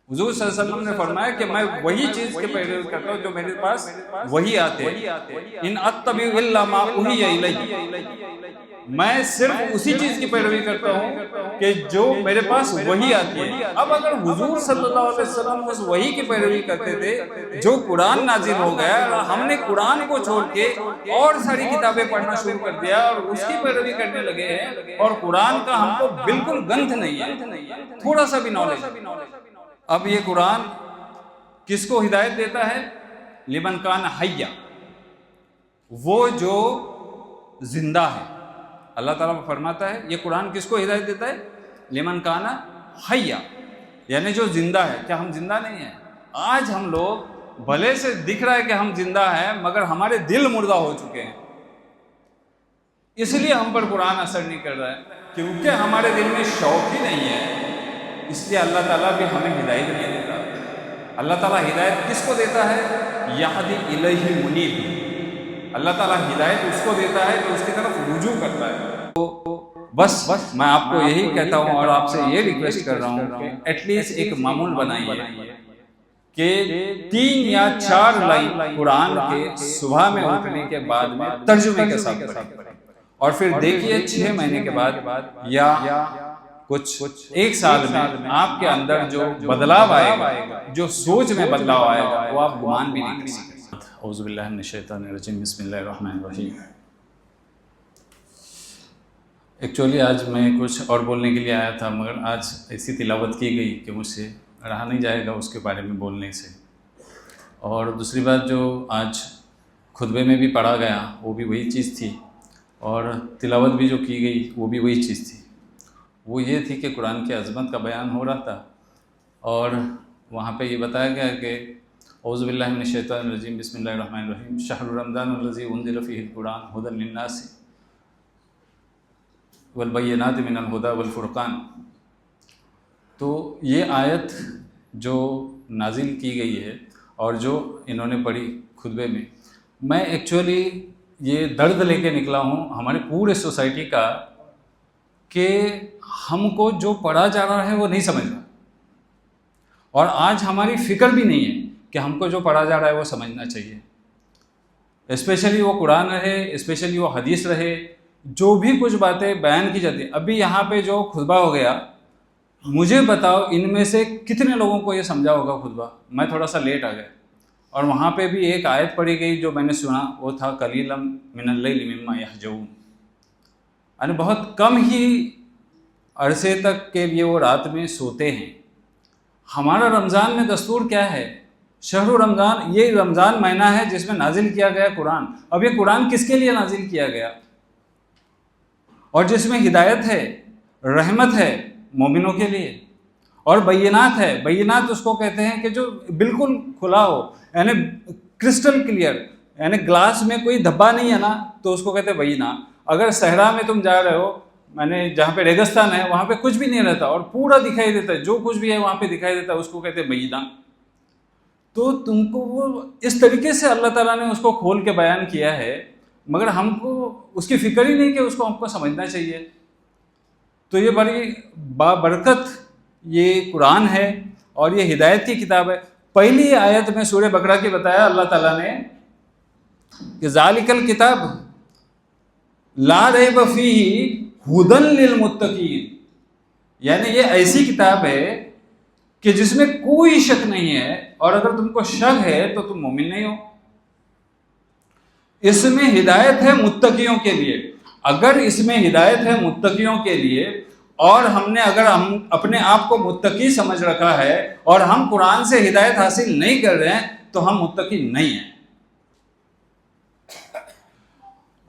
حضور صلی اللہ علیہ وسلم نے فرمایا کہ میں وہی چیز کے پیروی کرتا ہوں جو میرے پاس وہی آتے ہیں، ان اتبع الا ما اوحی الی، میں صرف اسی چیز کی پیروی کرتا ہوں کہ جو میرے پاس وہی آتی ہے۔ اب اگر حضور صلی اللہ علیہ وسلم اس وحی کی پیروی کرتے تھے جو قرآن نازل ہو گیا، ہم نے قرآن کو چھوڑ کے اور ساری کتابیں پڑھنا شروع کر دیا اور اس کی پیروی کرنے لگے ہیں، اور قرآن کا ہم کو بالکل گنتھ نہیں ہے، تھوڑا سا بھی نالج۔ اب یہ قرآن کس کو ہدایت دیتا ہے؟ لمن کان حیا، وہ جو زندہ ہے۔ اللہ تعالیٰ فرماتا ہے یہ قرآن کس کو ہدایت دیتا ہے؟ لمن کان حیا، یعنی جو زندہ ہے۔ کیا ہم زندہ نہیں ہیں؟ آج ہم لوگ بھلے سے دکھ رہا ہے کہ ہم زندہ ہیں، مگر ہمارے دل مردہ ہو چکے ہیں، اس لیے ہم پر قرآن اثر نہیں کر رہا ہے، کیونکہ ہمارے دل میں شوق ہی نہیں ہے۔ اس لیے اللہ تعالیٰ بھی ہمیں ہدایت نہیں دیتا۔ اللہ تعالیٰ ہدایت کس کو دیتا ہے؟ یہدی الیہ منیب، اللہ تعالیٰ ہدایت اس کو دیتا ہے جو اس کی طرف رجوع کرتا ہے۔ تو بس میں آپ کو یہی کہتا ہوں اور آپ سے یہ ریکویسٹ کر رہا ہوں کہ ایٹ لیسٹ ایک معمول بنائیے کہ 3 یا 4 لائن قرآن کے صبح میں اٹھنے کے بعد میں ترجمے کے ساتھ پڑھیں، اور پھر دیکھیے 6 مہینے کے بعد یا کچھ 1 سال میں آپ کے اندر جو بدلاؤ آئے گا، جو سوچ میں بدلاؤ آئے گا، وہ آپ گمان بھی نہیں کر سکتے۔ اعوذ باللہ من الشیطان الرجیم، بسم اللہ الرحمن الرحیم۔ ایکچولی آج میں کچھ اور بولنے کے لیے آیا تھا، مگر آج ایسی تلاوت کی گئی کہ مجھ سے رہا نہیں جائے گا اس کے بارے میں بولنے سے۔ اور دوسری بات جو آج خطبے میں بھی پڑھا گیا وہ بھی وہی چیز تھی، اور تلاوت بھی جو کی گئی وہ بھی وہی چیز تھی۔ وہ یہ تھی کہ قرآن کی عظمت کا بیان ہو رہا تھا، اور وہاں پہ یہ بتایا گیا کہ اعوذ باللہ من الشیطان الرجیم، بسم اللہ الرحمن الرحیم، شہر رمضان الذی انزل فیہ القرآن ھدی للناس والبینات من الھدی والفرقان۔ تو یہ آیت جو نازل کی گئی ہے اور جو انہوں نے پڑھی خطبے میں ایکچولی یہ درد لے کے نکلا ہوں ہمارے پورے سوسائٹی کا، کہ ہم کو جو پڑھا جا رہا ہے وہ نہیں سمجھ رہا، اور آج ہماری فکر بھی نہیں ہے کہ ہم کو جو پڑھا جا رہا ہے وہ سمجھنا چاہیے، اسپیشلی وہ قرآن رہے، اسپیشلی وہ حدیث رہے، جو بھی کچھ باتیں بیان کی جاتی ہیں۔ ابھی یہاں پہ جو خطبہ ہو گیا، مجھے بتاؤ ان میں سے کتنے لوگوں کو یہ سمجھا ہوگا خطبہ؟ میں تھوڑا سا لیٹ آ گیا، اور وہاں پہ بھی ایک آیت پڑھی گئی جو میں نے سنا، وہ تھا قلیلا من اللیل مما یہجعون، یعنی بہت کم ہی عرصے تک کے لیے وہ رات میں سوتے ہیں۔ ہمارا رمضان میں دستور کیا ہے؟ شہر رمضان، یہ رمضان مہینہ ہے جس میں نازل کیا گیا قرآن۔ اب یہ قرآن کس کے لیے نازل کیا گیا؟ اور جس میں ہدایت ہے، رحمت ہے مومنوں کے لیے، اور بینات ہے۔ بینات اس کو کہتے ہیں کہ جو بالکل کھلا ہو، یعنی کرسٹل کلیئر، یعنی گلاس میں کوئی دھبا نہیں ہے نا، تو اس کو کہتے ہیں بینات۔ اگر صحرا میں تم جا رہے ہو، جہاں پہ ریگستان ہے، وہاں پہ کچھ بھی نہیں رہتا اور پورا دکھائی دیتا ہے، جو کچھ بھی ہے وہاں پہ دکھائی دیتا ہے، اس کو کہتے ہیں بینات۔ تو تم کو وہ اس طریقے سے اللہ تعالیٰ نے اس کو کھول کے بیان کیا ہے، مگر ہم کو اس کی فکر ہی نہیں کہ اس کو ہم کو سمجھنا چاہیے۔ تو یہ بڑی بابرکت یہ قرآن ہے، اور یہ ہدایت کی کتاب ہے۔ پہلی آیت میں سورہ بقرہ کی بتایا اللہ تعالیٰ نے کہ ذالک الکتاب لا ریب فیہ ھدی للمتقین، یعنی یہ ایسی کتاب ہے کہ جس میں کوئی شک نہیں ہے، اور اگر تم کو شک ہے تو تم مومن نہیں ہو۔ اس میں ہدایت ہے متقیوں کے لیے۔ اگر اس میں ہدایت ہے متقیوں کے لیے، اور اگر ہم اپنے آپ کو متقی سمجھ رکھا ہے اور ہم قرآن سے ہدایت حاصل نہیں کر رہے ہیں، تو ہم متقی نہیں ہیں۔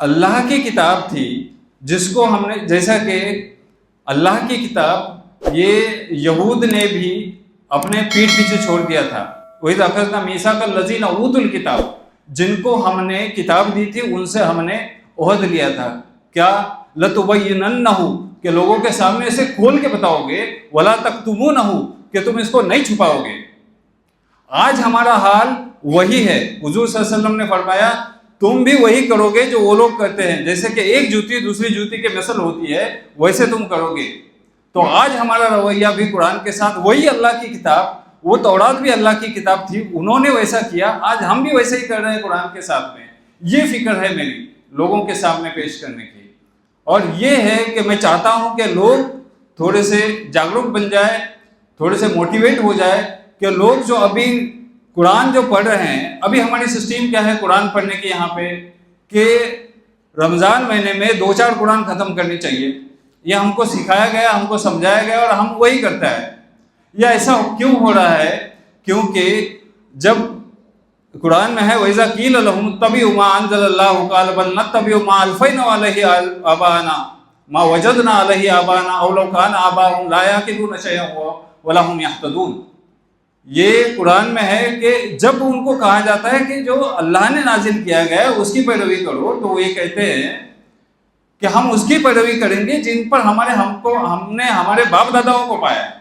اللہ کی کتاب تھی جس کو ہم نے، جیسا کہ اللہ کی کتاب یہ یہود نے بھی اپنے پیٹھ پیچھے چھوڑ دیا تھا۔ وَإِذْ أَخَذْنَا مِيثَاقَ الَّذِينَ أُوتُوا الْكِتَابَ، جن کو ہم نے کتاب دی تھی ان سے ہم نے عہد لیا تھا، کیا لَتُبَيِّنَنَّهُ، کہ لوگوں کے سامنے اسے کھول کے بتاؤ گے، وَلَا تَكْتُمُونَهُ، کہ تم اس کو نہیں چھپاؤ گے۔ آج ہمارا حال وہی ہے۔ حضور صلی اللہ علیہ وسلم نے فرمایا تم بھی وہی کرو گے جو وہ لوگ کرتے ہیں، جیسے کہ ایک جوتی دوسری جوتی کے مثل ہوتی ہے، ویسے تم کرو گے۔ تو آج ہمارا رویہ بھی قرآن کے ساتھ، وہی اللہ کی کتاب، وہ تورات بھی اللہ کی کتاب تھی، انہوں نے ویسا کیا، آج ہم بھی ویسے ہی کر رہے ہیں قرآن کے ساتھ میں. یہ فکر ہے میری لوگوں کے سامنے پیش کرنے کی. اور یہ ہے کہ میں چاہتا ہوں کہ لوگ تھوڑے سے جاگروک بن جائے، تھوڑے سے موٹیویٹ ہو جائے، کہ لوگ جو ابھی قرآن جو پڑھ رہے ہیں، ابھی ہماری سسٹم کیا ہے قرآن پڑھنے کی یہاں پہ، کہ رمضان مہینے میں 2-4 قرآن ختم کرنی چاہیے. یہ ہم کو سکھایا گیا، ہم کو سمجھایا گیا، اور ہم وہی کرتا ہے. یا ایسا کیوں ہو رہا ہے؟ کیونکہ جب قرآن میں ہے وَإِذَا قِيلَ لَهُمُ اتَّبِعُوا مَا أَنزَلَ اللَّهُ قَالُوا بَلْ نَتَّبِعُ مَا أَلْفَيْنَا عَلَيْهِ آبَاءَنَا مَا وَجَدْنَا عَلَيْهِ آبَاءَنَا أَوْ لَوْ كَانَ آبَاؤُهُمْ لَا يَعْقِلُونَ شَيْئًا وَلَا هُمْ يَهْتَدُونَ. یہ قرآن میں ہے کہ جب ان کو کہا جاتا ہے کہ جو اللہ نے نازل کیا گیا ہے اس کی پیروی کرو، تو وہ یہ کہتے ہیں کہ ہم اس کی پیروی کریں گے جن پر ہم نے ہمارے باپ داداؤں کو پایا ہے،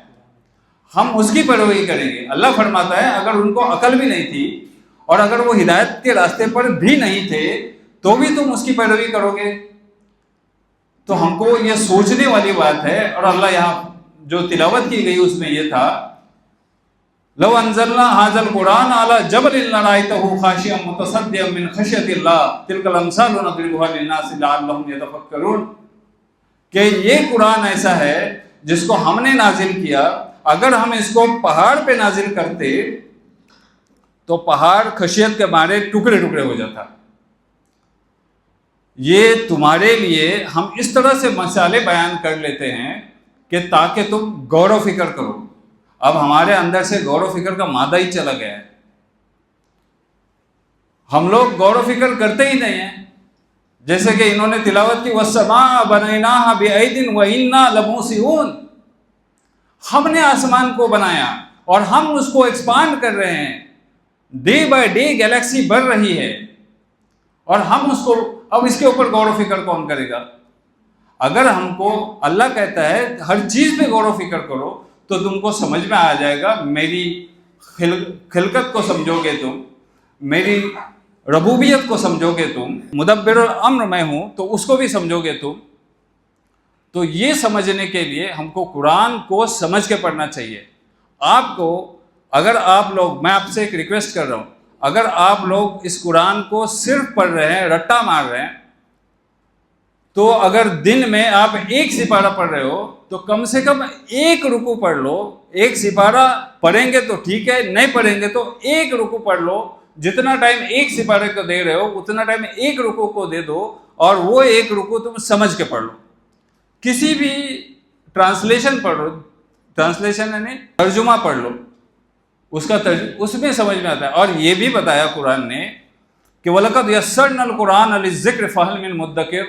ہم اس کی پیروی کریں گے. اللہ فرماتا ہے اگر ان کو عقل بھی نہیں تھی اور اگر وہ ہدایت کے راستے پر بھی نہیں تھے تو بھی تم اس کی پیروی کرو گے. تو ہم کو یہ سوچنے والی بات ہے. اور اللہ یہاں جو تلاوت کی گئی اس میں یہ تھا لو انزلنا هذا القرآن على جبل لرأيته خاشعا متصدعا من خشية الله تلك الأمثال نضربها للناس لعلهم يتفكرون. کہ یہ قرآن ایسا ہے جس کو ہم نے نازل کیا، اگر ہم اس کو پہاڑ پہ نازل کرتے تو پہاڑ خشیت کے مارے ٹکڑے ٹکڑے ہو جاتا. یہ تمہارے لیے ہم اس طرح سے مسئلے بیان کر لیتے ہیں کہ تاکہ تم غور و فکر کرو. اب ہمارے اندر سے غور و فکر کا مادہ ہی چلا گیا ہے، ہم لوگ غور و فکر کرتے ہی نہیں ہیں. جیسے کہ انہوں نے تلاوت کی وَالسَّمَاءَ بَنَيْنَاهَا بِأَيْدٍ وَإِنَّا لَمُوسِعُونَ. ہم نے آسمان کو بنایا اور ہم اس کو ایکسپانڈ کر رہے ہیں، ڈے بائی ڈے گیلیکسی بڑھ رہی ہے، اور ہم اس کو اب اس کے اوپر غور و فکر کون کرے گا؟ اگر ہم کو اللہ کہتا ہے ہر چیز پہ غور و فکر کرو تو تم کو سمجھ میں آ جائے گا. میری خلقت کو سمجھو گے تم، میری ربوبیت کو سمجھو گے تم، مدبر الامر میں ہوں تو اس کو بھی سمجھو گے تم. تو یہ سمجھنے کے لیے ہم کو قرآن کو سمجھ کے پڑھنا چاہیے. آپ کو اگر آپ لوگ، میں آپ سے ایک ریکویسٹ کر رہا ہوں، اگر آپ لوگ اس قرآن کو صرف پڑھ رہے ہیں، رٹا مار رہے ہیں، تو اگر دن میں آپ 1 سپارہ پڑھ رہے ہو تو کم سے کم 1 رکوع پڑھ لو. 1 سپارہ پڑھیں گے تو ٹھیک ہے، نہیں پڑھیں گے تو 1 رکوع پڑھ لو. جتنا ٹائم 1 سپارے کو دے رہے ہو اتنا ٹائم 1 رکوع کو دے دو، اور وہ 1 رکوع تم سمجھ کے پڑھ لو. کسی بھی ٹرانسلیشن پڑھ لو، ٹرانسلیشن یعنی ترجمہ پڑھ لو، اس کا اس میں سمجھ میں آتا ہے. اور یہ بھی بتایا قرآن نے کہ وَلَقَدْ يَسَّرْنَا الْقُرْآنَ لِلذِّكْرِ فَهَلْ مِن مُدَّكِرٍ،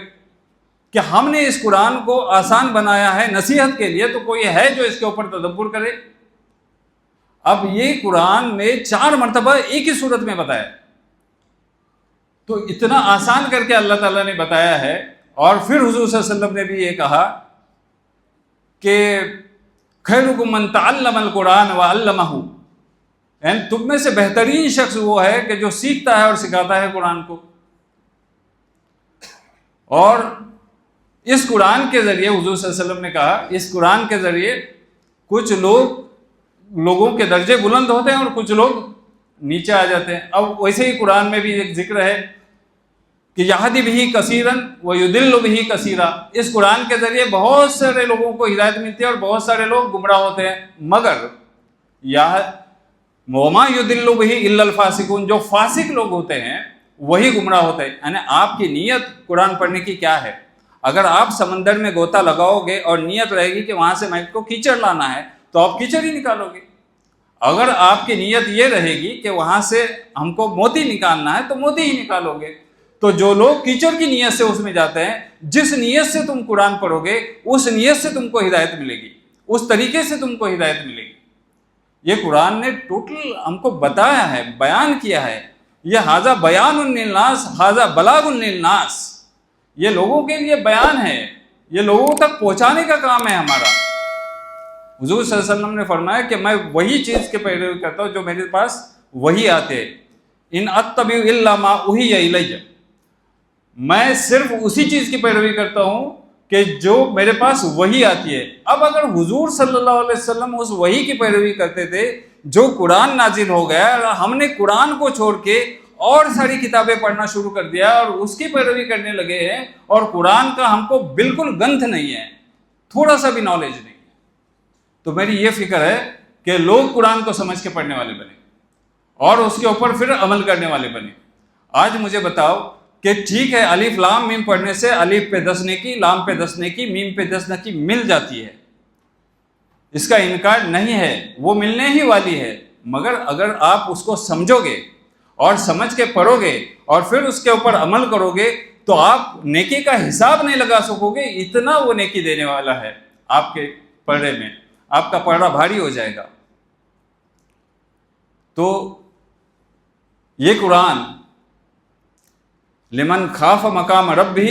کہ ہم نے اس قرآن کو آسان بنایا ہے نصیحت کے لیے، تو کوئی ہے جو اس کے اوپر تدبر کرے. اب یہ قرآن میں 4 مرتبہ ایک ہی صورت میں بتایا، تو اتنا آسان کر کے اللہ تعالیٰ نے بتایا ہے. اور پھر حضور صلی اللہ علیہ وسلم نے بھی یہ کہا کہ خیرکم من تعلم القرآن وعلمہ، یعنی تم میں سے بہترین شخص وہ ہے کہ جو سیکھتا ہے اور سکھاتا ہے قرآن کو. اور اس قرآن کے ذریعے حضور صلی اللہ علیہ وسلم نے کہا اس قرآن کے ذریعے کچھ لوگوں کے درجے بلند ہوتے ہیں اور کچھ لوگ نیچے آ جاتے ہیں. اب ویسے ہی قرآن میں بھی ایک ذکر ہے کہ یہدی بہ کثیرا ویضل بہ کثیرا، اس قرآن کے ذریعے بہت سارے لوگوں کو ہدایت ملتی ہے اور بہت سارے لوگ گمراہ ہوتے ہیں، مگر وما یضل بہ الا الفاسقون، جو فاسق لوگ ہوتے ہیں وہی گمراہ ہوتے ہیں. یعنی آپ کی نیت قرآن پڑھنے کی کیا ہے؟ اگر آپ سمندر میں غوطہ لگاؤ گے اور نیت رہے گی کہ وہاں سے میں کو کیچڑ لانا ہے تو آپ کیچڑ ہی نکالو گے. اگر آپ کی نیت یہ رہے گی کہ وہاں سے ہم کو موتی نکالنا ہے تو موتی ہی نکالو گے. تو جو لوگ کیچڑ کی نیت سے اس میں جاتے ہیں، جس نیت سے تم قرآن پڑھو گے اس نیت سے تم کو ہدایت ملے گی، اس طریقے سے تم کو ہدایت ملے گی. یہ قرآن نے ٹوٹل ہم کو بتایا ہے، بیان کیا ہے. یہ ھذا بیان للناس ھذا بلاغ للناس، یہ لوگوں کے لیے بیان ہے، یہ لوگوں تک پہنچانے کا کام ہے ہمارا. حضور صلی اللہ علیہ وسلم نے فرمایا کہ میں وہی چیز کے پیروی کرتا ہوں جو میرے پاس وہی آتے. ان اتبع الا ما اوحی الی، میں صرف اسی چیز کی پیروی کرتا ہوں کہ جو میرے پاس وحی آتی ہے. اب اگر حضور صلی اللہ علیہ وسلم اس وحی کی پیروی کرتے تھے جو قرآن نازل ہو گیا، اور ہم نے قرآن کو چھوڑ کے اور ساری کتابیں پڑھنا شروع کر دیا اور اس کی پیروی کرنے لگے ہیں، اور قرآن کا ہم کو بالکل گنتھ نہیں ہے، تھوڑا سا بھی نالج نہیں ہے، تو میری یہ فکر ہے کہ لوگ قرآن کو سمجھ کے پڑھنے والے بنے اور اس کے اوپر پھر عمل کرنے والے بنے. آج مجھے بتاؤ کہ ٹھیک ہے الف لام میم پڑھنے سے الف پہ 10 نیکی، لام پہ 10 نیکی، میم پہ 10 نیکی مل جاتی ہے، اس کا انکار نہیں ہے، وہ ملنے ہی والی ہے، مگر اگر آپ اس کو سمجھو گے اور سمجھ کے پڑھو گے اور پھر اس کے اوپر عمل کرو گے تو آپ نیکی کا حساب نہیں لگا سکو گے، اتنا وہ نیکی دینے والا ہے آپ کے پڑھے میں، آپ کا پڑھا بھاری ہو جائے گا. تو یہ قرآن لمن خاف مقام ربہ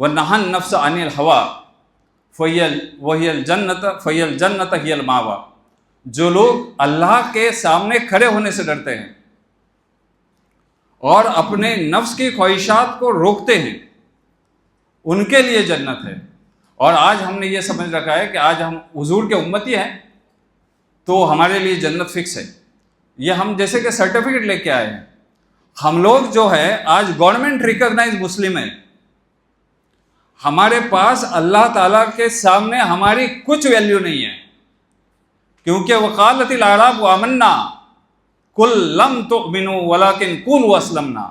ونہى النفس عن الہویٰ وہی الجنت ہی الماویٰ، جو لوگ اللہ کے سامنے کھڑے ہونے سے ڈرتے ہیں اور اپنے نفس کی خواہشات کو روکتے ہیں ان کے لیے جنت ہے. اور آج ہم نے یہ سمجھ رکھا ہے کہ آج ہم حضور کے امتی ہیں تو ہمارے لیے جنت فکس ہے. یہ ہم جیسے کہ سرٹیفکیٹ لے کے آئے ہیں. ہم لوگ جو ہے آج گورنمنٹ ریکگنائز مسلم ہے، ہمارے پاس اللہ تعالیٰ کے سامنے ہماری کچھ ویلیو نہیں ہے، کیونکہ وقالت الاعراب آمنا قل لم تؤمنوا ولکن قولوا اسلمنا،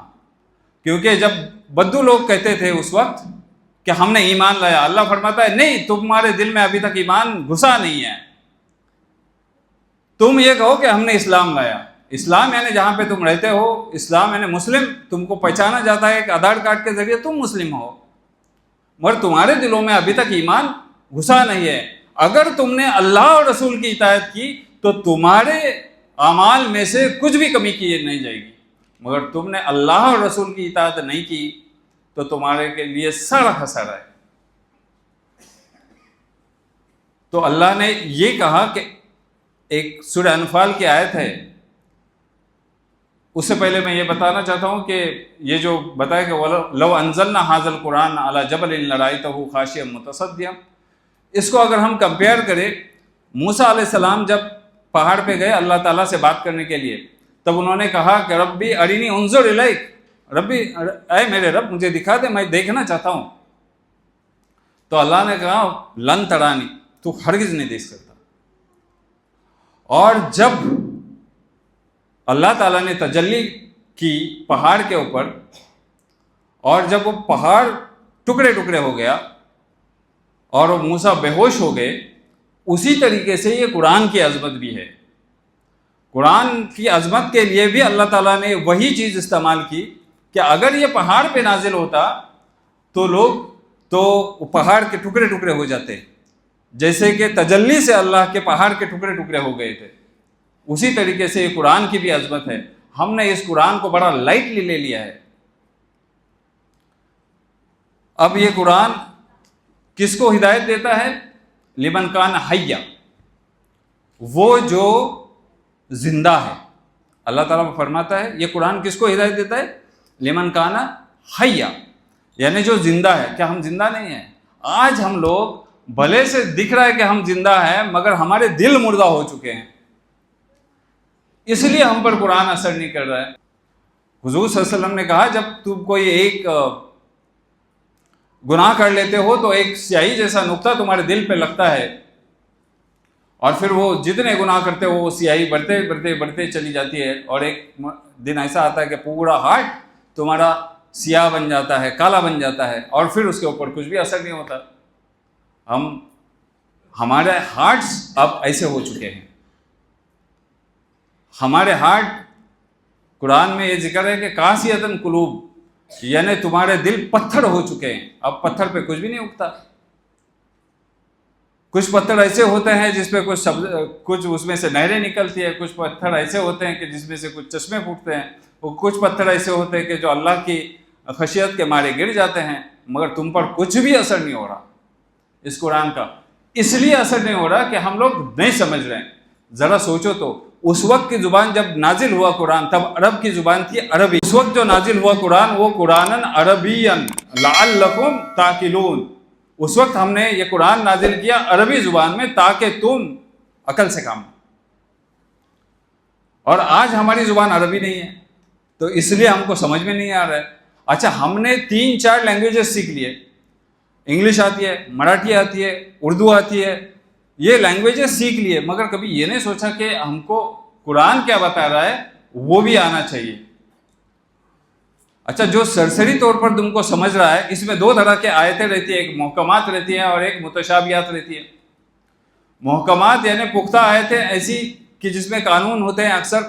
کیونکہ جب بدو لوگ کہتے تھے اس وقت کہ ہم نے ایمان لایا، اللہ فرماتا ہے نہیں، تمہارے دل میں ابھی تک ایمان گھسا نہیں ہے، تم یہ کہو کہ ہم نے اسلام لایا. اسلام یعنی جہاں پہ تم رہتے ہو، اسلام یعنی مسلم، تم کو پہچانا جاتا ہے کہ آدھار کارڈ کے ذریعے تم مسلم ہو، مگر تمہارے دلوں میں ابھی تک ایمان گھسا نہیں ہے. اگر تم نے اللہ اور رسول کی اطاعت کی تو تمہارے اعمال میں سے کچھ بھی کمی کی نہیں جائے گی، مگر تم نے اللہ اور رسول کی اطاعت نہیں کی تو تمہارے کے لیے سڑ خسارہ ہے. تو اللہ نے یہ کہا کہ ایک سورہ انفال کی آیت ہے، اس سے پہلے میں یہ بتانا چاہتا ہوں کہ یہ جو بتایا کہ لو انزلنا ھذا القرآن علی جبل لرأیتہ خاشعا متصدعا، اس کو اگر ہم کمپیئر کریں، موسیٰ علیہ السلام جب پہاڑ پہ گئے اللہ تعالیٰ سے بات کرنے کے لیے، تب انہوں نے کہا کہ ربی ارینی انظر الیک، ربی اے میرے رب مجھے دکھا دے، میں دیکھنا چاہتا ہوں. تو اللہ نے کہا لن ترانی، تو ہرگز نہیں دیکھ سکتا. اور جب اللہ تعالیٰ نے تجلی کی پہاڑ کے اوپر اور جب وہ پہاڑ ٹکڑے ٹکڑے ہو گیا اور وہ موسیٰ بے ہوش ہو گئے، اسی طریقے سے یہ قرآن کی عظمت بھی ہے. قرآن کی عظمت کے لیے بھی اللہ تعالیٰ نے وہی چیز استعمال کی کہ اگر یہ پہاڑ پہ نازل ہوتا تو لوگ تو پہاڑ کے ٹکڑے ٹکڑے ہو جاتے، جیسے کہ تجلی سے اللہ کے پہاڑ کے ٹکڑے ٹکڑے ہو گئے تھے. اسی طریقے سے یہ قرآن کی بھی عظمت ہے. ہم نے اس قرآن کو بڑا لائٹلی لے لیا ہے. اب یہ قرآن کس کو ہدایت دیتا ہے؟ لمن کان حیا، وہ جو زندہ ہے. اللہ تعالیٰ فرماتا ہے یہ قرآن کس کو ہدایت دیتا ہے؟ لمن کان حیا، یعنی جو زندہ ہے. کیا ہم زندہ نہیں ہیں؟ آج ہم لوگ بھلے سے دکھ رہا ہے کہ ہم زندہ ہیں، مگر ہمارے دل مردہ ہو چکے ہیں، اس لیے ہم پر قرآن اثر نہیں کر رہا ہے. حضور صلی اللہ علیہ وسلم نے کہا جب تم کوئی ایک گناہ کر لیتے ہو تو ایک سیاہی جیسا نقطہ تمہارے دل پہ لگتا ہے، اور پھر وہ جتنے گناہ کرتے ہو وہ سیاہی بڑھتے بڑھتے بڑھتے چلی جاتی ہے، اور ایک دن ایسا آتا ہے کہ پورا ہارٹ تمہارا سیاہ بن جاتا ہے، کالا بن جاتا ہے، اور پھر اس کے اوپر کچھ بھی اثر نہیں ہوتا. ہمارے ہارٹس اب ایسے ہو چکے ہیں. ہمارے ہارٹ، قرآن میں یہ ذکر ہے کہ قاسیۃ قلوب، یعنی تمہارے دل پتھر ہو چکے ہیں. اب پتھر پہ کچھ بھی نہیں اگتا. کچھ پتھر ایسے ہوتے ہیں جس پہ کچھ اس میں سے نہریں نکلتی ہے، کچھ پتھر ایسے ہوتے ہیں کہ جس میں سے کچھ چشمے پھوٹتے ہیں، اور کچھ پتھر ایسے ہوتے ہیں کہ جو اللہ کی خشیت کے مارے گر جاتے ہیں، مگر تم پر کچھ بھی اثر نہیں ہو رہا اس قرآن کا. اس لیے اثر نہیں ہو رہا کہ ہم لوگ نہیں سمجھ رہے ہیں. ذرا سوچو تو، اس وقت کی زبان جب نازل ہوا قرآن تب عرب کی زبان تھی عربی. اس وقت جو نازل ہوا قرآن وہ قرآن عربی لعلکم تعقلون، اس وقت ہم نے یہ قرآن نازل کیا عربی زبان میں تاکہ تم عقل سے کام لو، اور آج ہماری زبان عربی نہیں ہے تو اس لیے ہم کو سمجھ میں نہیں آ رہا ہے۔ اچھا، ہم نے 3-4 لینگویجز سیکھ لیے، انگلش آتی ہے، مراٹھی آتی ہے، اردو آتی ہے، یہ لینگویجز سیکھ لیے، مگر کبھی یہ نہیں سوچا کہ ہم کو قرآن کیا بتا رہا ہے وہ بھی آنا چاہیے۔ اچھا، جو سرسری طور پر تم کو سمجھ رہا ہے، اس میں 2 طرح کے آیتیں رہتی ہیں، ایک محکمات رہتی ہیں اور ایک متشابہات رہتی ہیں۔ محکمات یعنی پختہ آیتیں ایسی کہ جس میں قانون ہوتے ہیں اکثر،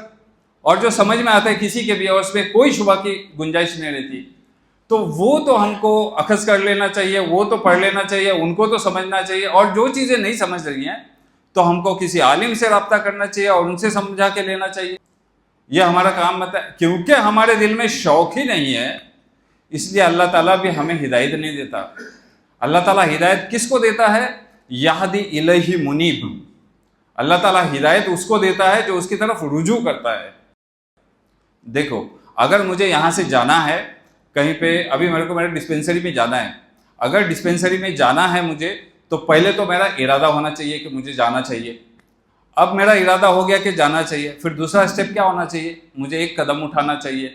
اور جو سمجھ میں آتا ہے کسی کے بھی، اور اس میں کوئی شبہ کی گنجائش نہیں رہتی، تو وہ تو ہم کو اخذ کر لینا چاہیے، وہ تو پڑھ لینا چاہیے، ان کو تو سمجھنا چاہیے، اور جو چیزیں نہیں سمجھ رہی ہیں تو ہم کو کسی عالم سے رابطہ کرنا چاہیے اور ان سے سمجھا کے لینا چاہیے۔ یہ ہمارا کام ہے، کیونکہ ہمارے دل میں شوق ہی نہیں ہے، اس لیے اللہ تعالیٰ بھی ہمیں ہدایت نہیں دیتا۔ اللہ تعالیٰ ہدایت کس کو دیتا ہے؟ یہدی الیہ منیب، اللہ تعالیٰ ہدایت اس کو دیتا ہے جو اس کی طرف رجوع کرتا ہے۔ دیکھو، اگر مجھے یہاں سے جانا ہے کہیں پہ، ابھی میرے کو میرے ڈسپینسری میں جانا ہے، اگر ڈسپینسری میں جانا ہے مجھے تو پہلے تو میرا ارادہ ہونا چاہیے کہ مجھے جانا چاہیے۔ اب میرا ارادہ ہو گیا کہ جانا چاہیے، پھر دوسرا اسٹیپ کیا ہونا چاہیے؟ مجھے ایک قدم اٹھانا چاہیے،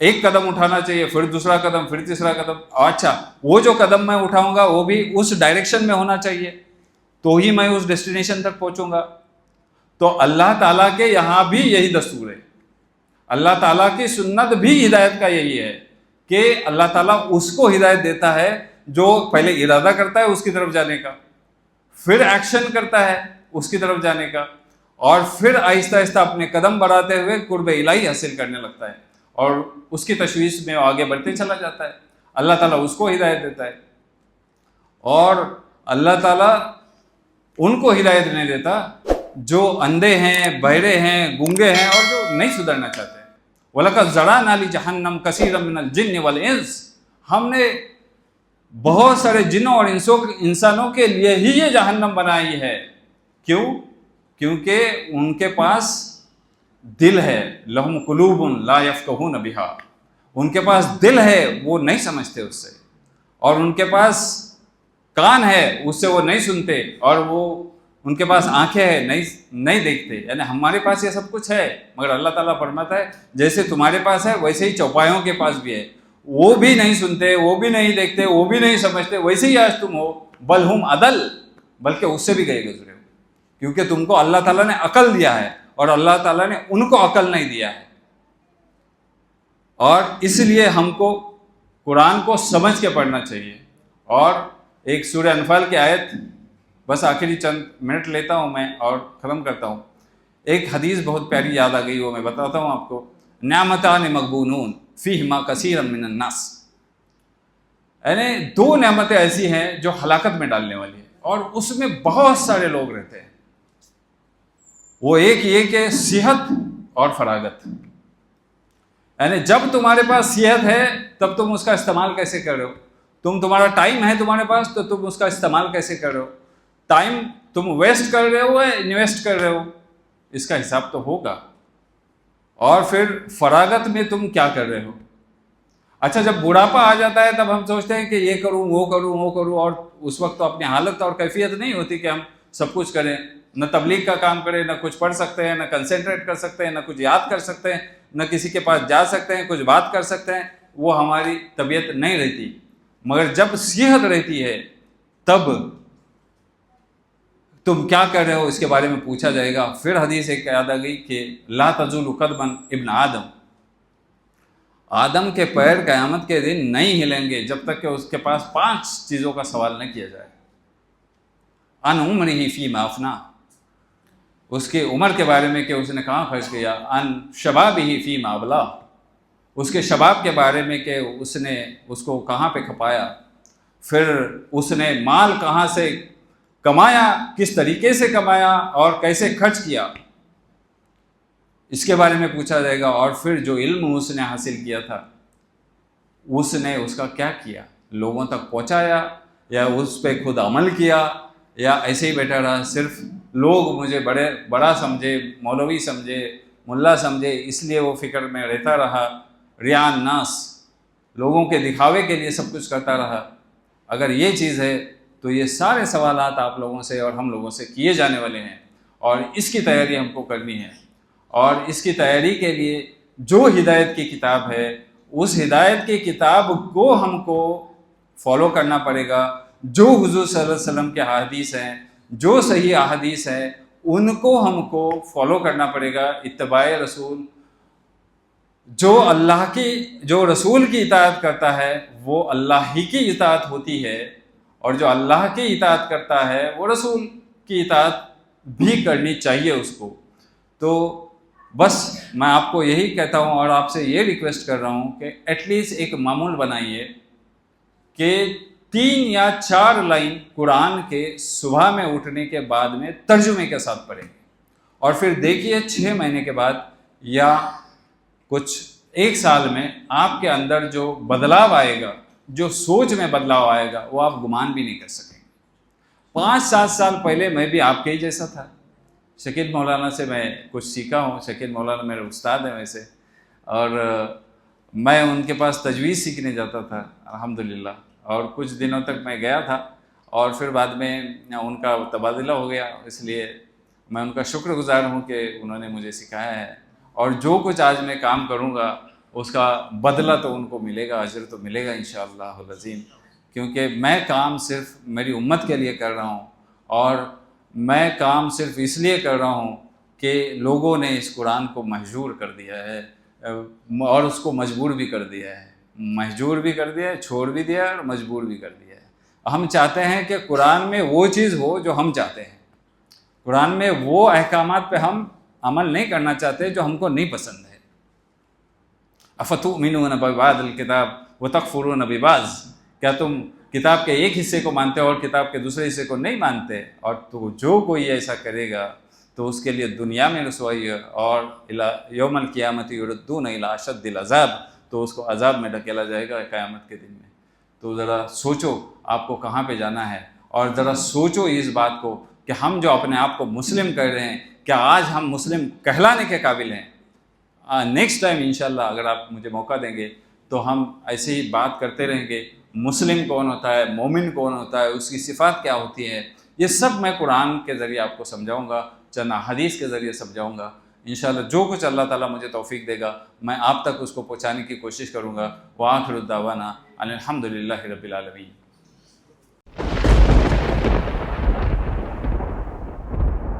ایک قدم اٹھانا چاہیے، پھر دوسرا قدم، پھر تیسرا قدم۔ اچھا، وہ جو قدم میں اٹھاؤں گا وہ بھی اس ڈائریکشن میں ہونا چاہیے، تو ہی میں اس ڈیسٹینیشن تک پہنچوں گا۔ تو اللہ تعالیٰ کے یہاں بھی یہی دستور ہے، اللہ تعالیٰ کی سنت بھی ہدایت کا یہی ہے کہ اللہ تعالیٰ اس کو ہدایت دیتا ہے جو پہلے ارادہ کرتا ہے اس کی طرف جانے کا، پھر ایکشن کرتا ہے اس کی طرف جانے کا، اور پھر آہستہ آہستہ اپنے قدم بڑھاتے ہوئے قرب الہی حاصل کرنے لگتا ہے، اور اس کی تشویش میں آگے بڑھتے چلا جاتا ہے۔ اللہ تعالیٰ اس کو ہدایت دیتا ہے، اور اللہ تعالیٰ ان کو ہدایت نہیں دیتا جو اندھے ہیں، بہرے ہیں، گونگے ہیں، اور جو نہیں سدھرنا چاہتے ہیں۔ وَلَقَدْ زَرَعْنَا لِجَهَنَّمَ كَثِيرًا مِنَ الْجِنِّ وَالْإِنسِ، ہم نے بہت سارے جنوں اور انسانوں کے لیے ہی یہ جہنم بنائی ہے۔ کیوں؟ کیونکہ ان کے پاس دل ہے، لَهُمْ قُلُوبٌ لَا يَفْقَهُونَ بِهَا، ان کے پاس دل ہے وہ نہیں سمجھتے اس سے، اور ان کے پاس کان ہے اس سے وہ نہیں سنتے، اور وہ ان کے پاس آنکھیں ہیں نہیں دیکھتے۔ یعنی ہمارے پاس یہ سب کچھ ہے، مگر اللہ تعالیٰ فرماتا ہے جیسے تمہارے پاس ہے ویسے ہی چوپایوں کے پاس بھی ہے، وہ بھی نہیں سنتے، وہ بھی نہیں دیکھتے، وہ بھی نہیں سمجھتے، ویسے ہی آج تم ہو، بل ہم عدل، بلکہ اس سے بھی گئے گزرے ہو، کیونکہ تم کو اللہ تعالیٰ نے عقل دیا ہے اور اللہ تعالیٰ نے ان کو عقل نہیں دیا ہے۔ اور اس لیے ہم کو قرآن کو سمجھ کے پڑھنا چاہیے۔ اور ایک سورہ انفال کی آیت، بس آخری چند منٹ لیتا ہوں میں اور ختم کرتا ہوں۔ ایک حدیث بہت پیاری یاد آ گئی، وہ میں بتاتا ہوں آپ کو۔ نعمتان مغبونون فیہما کثیر من الناس، یعنی 2 نعمتیں ایسی ہیں جو ہلاکت میں ڈالنے والی ہیں، اور اس میں بہت سارے لوگ رہتے ہیں۔ وہ ایک یہ کہ صحت اور فراغت، یعنی جب تمہارے پاس صحت ہے تب تم اس کا استعمال کیسے کر رہے ہو، تمہارا ٹائم ہے تمہارے پاس تو تم اس کا استعمال کیسے کر رہے ہو، ٹائم تم ویسٹ کر رہے ہو یا انویسٹ کر رہے ہو، اس کا حساب تو ہوگا۔ اور پھر فراغت میں تم کیا کر رہے ہو۔ اچھا، جب بڑھاپا آ جاتا ہے تب ہم سوچتے ہیں کہ یہ کروں وہ کروں وہ کروں، اور اس وقت تو اپنی حالت اور کیفیت نہیں ہوتی کہ ہم سب کچھ کریں، نہ تبلیغ کا کام کریں، نہ کچھ پڑھ سکتے ہیں، نہ کنسنٹریٹ کر سکتے ہیں، نہ کچھ یاد کر سکتے ہیں، نہ کسی کے پاس جا سکتے ہیں، کچھ بات کر سکتے ہیں، وہ ہماری طبیعت نہیں رہتی۔ مگر جب صحت رہتی ہے تب تم کیا کر رہے ہو اس کے بارے میں پوچھا جائے گا۔ پھر حدیث ایک یاد آ گئی کہ لا تزول قدما ابن آدم، آدم کے پیر قیامت کے دن نہیں ہلیں گے جب تک کہ اس کے پاس 5 چیزوں کا سوال نہ کیا جائے۔ ان عمرہ فیما افنی، اس کی عمر کے بارے میں کہ اس نے کہاں خرچ کیا، ان شبابہ فیما ابلا، اس کے شباب کے بارے میں کہ اس نے اس کو کہاں پہ کھپایا، پھر اس نے مال کہاں سے کمایا، کس طریقے سے کمایا اور کیسے خرچ کیا، اس کے بارے میں پوچھا جائے گا۔ اور پھر جو علم اس نے حاصل کیا تھا اس نے اس کا کیا کیا، لوگوں تک پہنچایا یا اس پہ خود عمل کیا، یا ایسے ہی بیٹھا رہا، صرف لوگ مجھے بڑا سمجھے، مولوی سمجھے، ملا سمجھے، اس لیے وہ فکر میں رہتا رہا، ریاء الناس، لوگوں کے دکھاوے کے لیے سب کچھ کرتا رہا۔ اگر یہ چیز ہے تو یہ سارے سوالات آپ لوگوں سے اور ہم لوگوں سے کیے جانے والے ہیں، اور اس کی تیاری ہم کو کرنی ہے، اور اس کی تیاری کے لیے جو ہدایت کی کتاب ہے اس ہدایت کی کتاب کو ہم کو فالو کرنا پڑے گا، جو حضور صلی اللہ علیہ وسلم کے احادیث ہیں، جو صحیح احادیث ہیں، ان کو ہم کو فالو کرنا پڑے گا، اتباع رسول۔ جو رسول کی اطاعت کرتا ہے وہ اللہ ہی کی اطاعت ہوتی ہے، اور جو اللہ کی اطاعت کرتا ہے وہ رسول کی اطاعت بھی کرنی چاہیے اس کو۔ تو بس میں آپ کو یہی کہتا ہوں اور آپ سے یہ ریکویسٹ کر رہا ہوں کہ ایٹ لیسٹ ایک معمول بنائیے کہ 3 یا 4 لائن قرآن کے صبح میں اٹھنے کے بعد میں ترجمے کے ساتھ پڑھیں، اور پھر دیکھیے 6 مہینے کے بعد یا کچھ 1 سال میں آپ کے اندر جو بدلاؤ آئے گا، جو سوچ میں بدلاؤ آئے گا، وہ آپ گمان بھی نہیں کر سکیں گے۔ 5-7 سال پہلے میں بھی آپ کے ہی جیسا تھا۔ شکیل مولانا سے میں کچھ سیکھا ہوں، شکیل مولانا میرے استاد ہیں ویسے، اور میں ان کے پاس تجوید سیکھنے جاتا تھا الحمدللہ، اور کچھ دنوں تک میں گیا تھا، اور پھر بعد میں ان کا تبادلہ ہو گیا، اس لیے میں ان کا شکر گزار ہوں کہ انہوں نے مجھے سکھایا ہے، اور جو کچھ آج میں کام کروں گا اس کا بدلہ تو ان کو ملے گا، اجر تو ملے گا انشاءاللہ العظیم، کیونکہ میں کام صرف میری امت کے لیے کر رہا ہوں، اور میں کام صرف اس لیے کر رہا ہوں کہ لوگوں نے اس قرآن کو مہجور کر دیا ہے، اور اس کو مجبور بھی کر دیا ہے، مہجور بھی کر دیا ہے، چھوڑ بھی دیا ہے، اور مجبور بھی کر دیا ہے۔ ہم چاہتے ہیں کہ قرآن میں وہ چیز ہو جو ہم چاہتے ہیں، قرآن میں وہ احکامات پہ ہم عمل نہیں کرنا چاہتے جو ہم کو نہیں پسند ہے۔ افتؤمنون ببعض الکتاب وتکفرون ببعض، کیا تم کتاب کے ایک حصے کو مانتے ہو اور کتاب کے دوسرے حصے کو نہیں مانتے؟ اور تو جو کوئی ایسا کرے گا تو اس کے لیے دنیا میں رسوائی ہے، اور یوم القیامت یردون الی اشد العذاب، تو اس کو عذاب میں ڈھکیلا جائے گا قیامت کے دن میں۔ تو ذرا سوچو آپ کو کہاں پہ جانا ہے، اور ذرا سوچو اس بات کو کہ ہم جو اپنے آپ کو مسلم کہہ رہے ہیں، کیا آج ہم مسلم کہلانے کے قابل ہیں؟ نیکسٹ ٹائم انشاءاللہ اگر آپ مجھے موقع دیں گے تو ہم ایسے ہی بات کرتے رہیں گے، مسلم کون ہوتا ہے، مومن کون ہوتا ہے، اس کی صفات کیا ہوتی ہیں، یہ سب میں قرآن کے ذریعے آپ کو سمجھاؤں گا، چند حدیث کے ذریعے سمجھاؤں گا انشاءاللہ۔ جو کچھ اللہ تعالیٰ مجھے توفیق دے گا میں آپ تک اس کو پہنچانے کی کوشش کروں گا۔ وآخر الدعوانا ان الحمد للہ رب العالمین۔